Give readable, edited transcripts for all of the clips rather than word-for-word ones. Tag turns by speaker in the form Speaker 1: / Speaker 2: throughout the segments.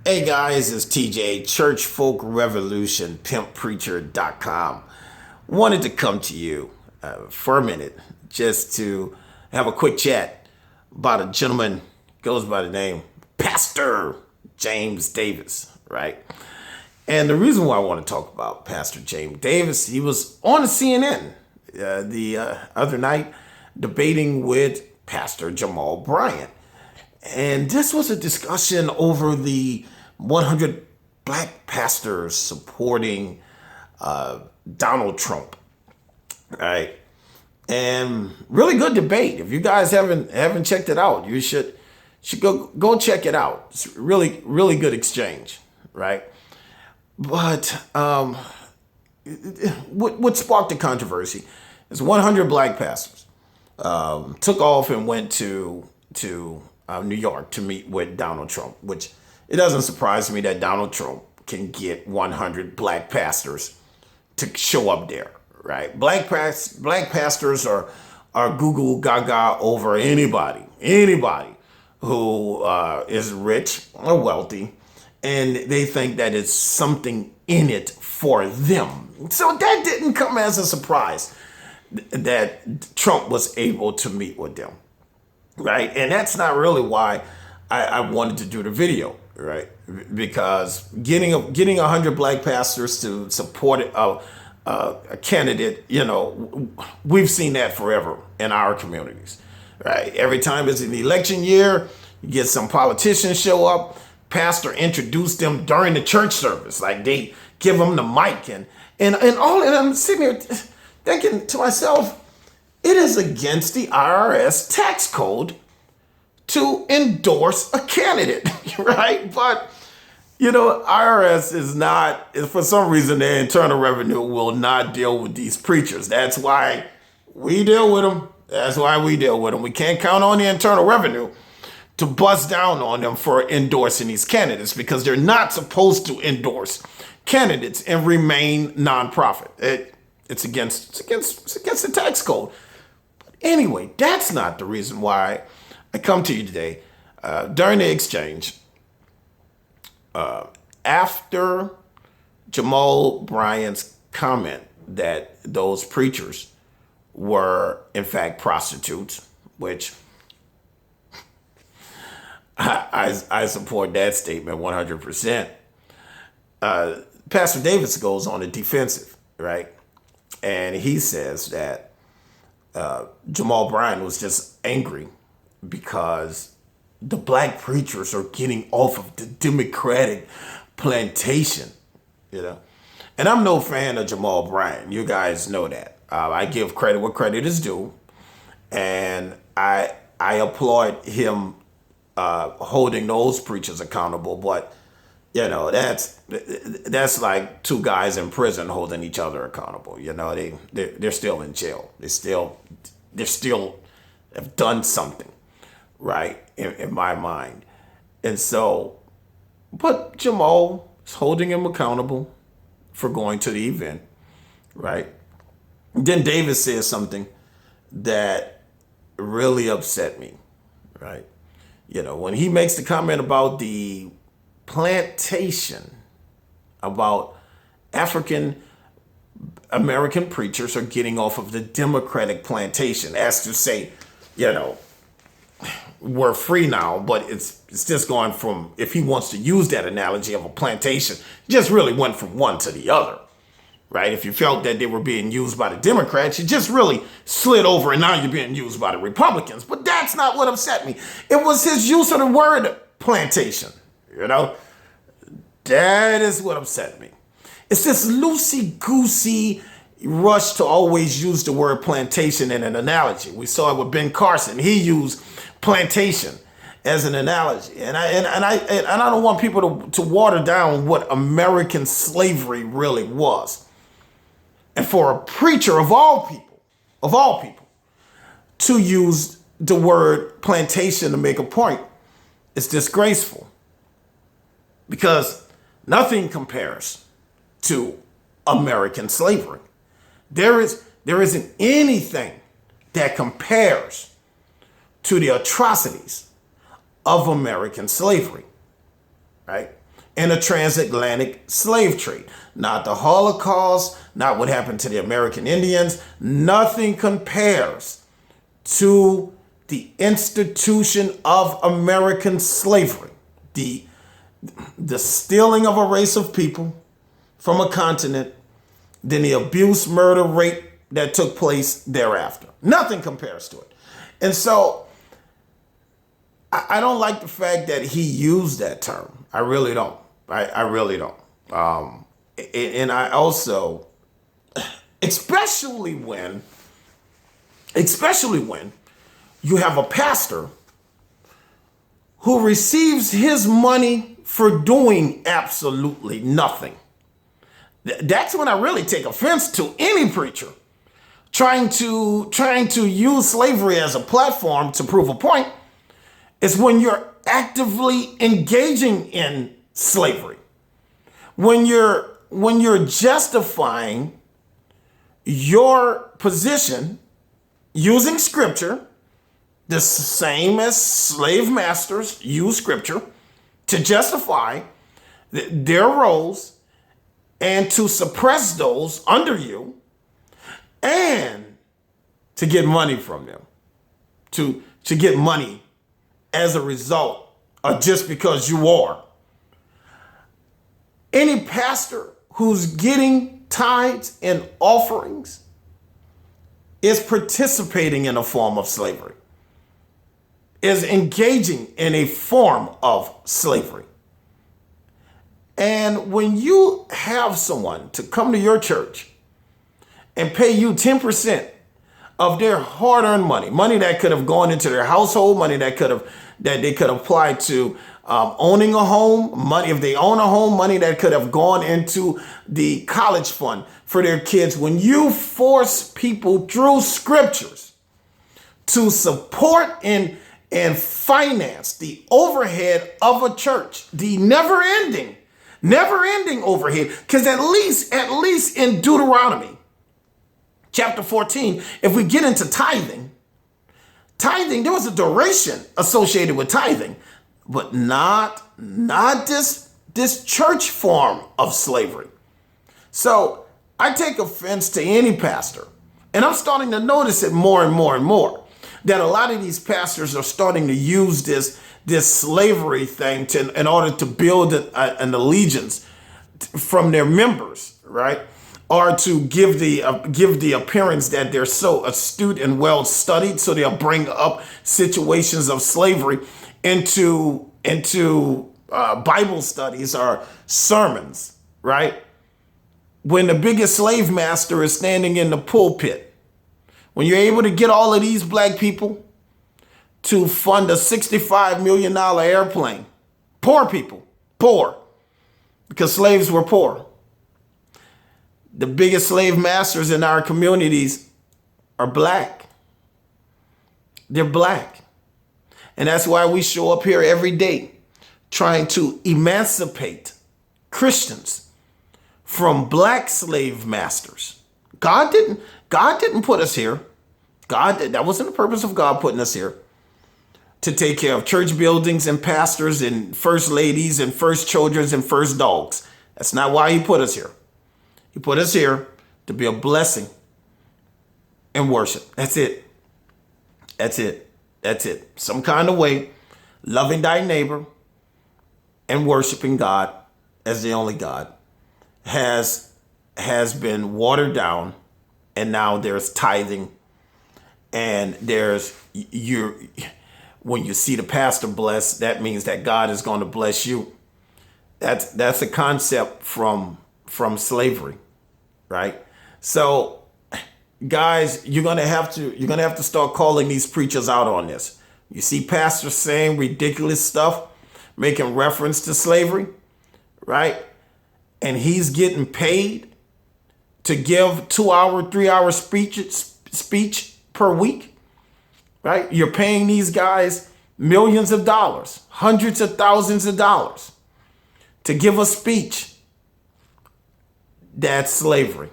Speaker 1: Hey guys, it's TJ, Church Folk Revolution, pimppreacher.com. Wanted to come to you for a minute just to have a quick chat about a gentleman goes by the name Pastor James Davis, right? And the reason why I want to talk about Pastor James Davis, he was on CNN the other night debating with Pastor Jamal Bryant. And this was a discussion over the 100 black pastors supporting Donald Trump, right? And really good debate. If you guys haven't checked it out, you should go check it out. It's really good exchange, right? But what sparked the controversy is 100 black pastors took off and went to New York to meet with Donald Trump, which it doesn't surprise me that Donald Trump can get 100 black pastors to show up there, right? Black pastors are Google Gaga over anybody who is rich or wealthy, and they think that it's something in it for them. So that didn't come as a surprise that Trump was able to meet with them. Right. And that's not really why I wanted to do the video. Right. Because getting 100 black pastors to support a candidate, we've seen that forever in our communities. Right. Every time it's an election year, you get some politicians show up, pastor introduce them during the church service. Like they give them the mic and all. And I'm sitting here thinking to myself, it is against the IRS tax code to endorse a candidate, right? But, IRS is not, for some reason, the Internal Revenue will not deal with these preachers. That's why we deal with them. We can't count on the Internal Revenue to bust down on them for endorsing these candidates because they're not supposed to endorse candidates and remain nonprofit. It's against the tax code. Anyway, that's not the reason why I come to you today. During the exchange, after Jamal Bryant's comment that those preachers were in fact prostitutes, which I support that statement 100%. Pastor Davis goes on the defensive, right? And he says that Jamal Bryant was just angry because the black preachers are getting off of the Democratic plantation, And I'm no fan of Jamal Bryant. You guys know that. I give credit where credit is due, and I applaud him holding those preachers accountable. But that's like two guys in prison holding each other accountable. They're still in jail. They still have done something, right? In my mind. And so, but Jamal is holding him accountable for going to the event, right? Then Davis says something that really upset me, right? When he makes the comment about the plantation, about African American preachers are getting off of the Democratic plantation, as to say, we're free now, but it's just going from, if he wants to use that analogy of a plantation, just really went from one to the other, right? If you felt that they were being used by the Democrats, you just really slid over and now you're being used by the Republicans. But that's not what upset me. It was his use of the word plantation, That is what upset me. It's this loosey-goosey rush to always use the word plantation in an analogy. We saw it with Ben Carson. He used plantation as an analogy. And I don't want people to water down what American slavery really was. And for a preacher of all people, to use the word plantation to make a point, it's disgraceful. Because nothing compares to American slavery. There isn't anything that compares to the atrocities of American slavery, right? in a transatlantic slave trade. Not the Holocaust, not what happened to the American Indians. Nothing compares to the institution of American slavery, the stealing of a race of people from a continent, then the abuse, murder, rape that took place thereafter. Nothing compares to it. And so I don't like the fact that he used that term. I really don't. I really don't. And I also, especially when you have a pastor who receives his money for doing absolutely nothing. That's when I really take offense to any preacher trying to use slavery as a platform to prove a point. Is when you're actively engaging in slavery. When you're justifying your position using scripture, the same as slave masters use scripture to justify their roles and to suppress those under you and to get money from them, to get money as a result of just because you are. Any pastor who's getting tithes and offerings is participating in a form of slavery, is engaging in a form of slavery. And when you have someone to come to your church and pay you 10% of their hard-earned money that could have gone into their household, money that they could apply to owning a home, money if they own a home, money that could have gone into the college fund for their kids. When you force people through scriptures to support and finance the overhead of a church, the never-ending overhead, because at least in Deuteronomy chapter 14, if we get into tithing, there was a duration associated with tithing, but not this church form of slavery. So I take offense to any pastor, and I'm starting to notice it more and more and more, that a lot of these pastors are starting to use this slavery thing in order to build an allegiance from their members, right? Or to give the appearance that they're so astute and well studied, so they'll bring up situations of slavery into Bible studies or sermons, right? When the biggest slave master is standing in the pulpit, when you're able to get all of these black people to fund a $65 million airplane, poor people, because slaves were poor. The biggest slave masters in our communities are black. They're black. And that's why we show up here every day trying to emancipate Christians from black slave masters. God didn't put us here. That wasn't the purpose of God putting us here, to take care of church buildings and pastors and first ladies and first children and first dogs. That's not why he put us here. He put us here to be a blessing and worship. That's it. That's it. That's it. Some kind of way, loving thy neighbor and worshiping God as the only God has been watered down, and now there's tithing, and when you see the pastor bless, that means that God is going to bless you. That's a concept from slavery, right? So, guys, you're gonna have to start calling these preachers out on this. You see pastors saying ridiculous stuff, making reference to slavery, right? And he's getting paid to give 2-hour, 3-hour speech per week, right? You're paying these guys millions of dollars, hundreds of thousands of dollars to give a speech. That's slavery.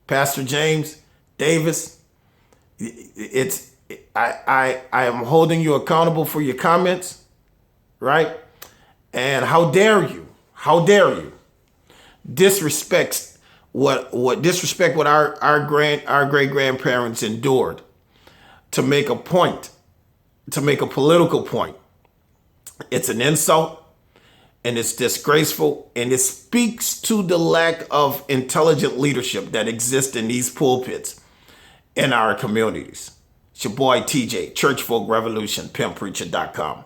Speaker 1: Pastor James Davis, I am holding you accountable for your comments, right? And how dare How dare you disrespect what our great grandparents endured to make a point, to make a political point. It's an insult and it's disgraceful, and it speaks to the lack of intelligent leadership that exists in these pulpits in our communities. It's your boy TJ, Church Folk Revolution, pimppreacher.com.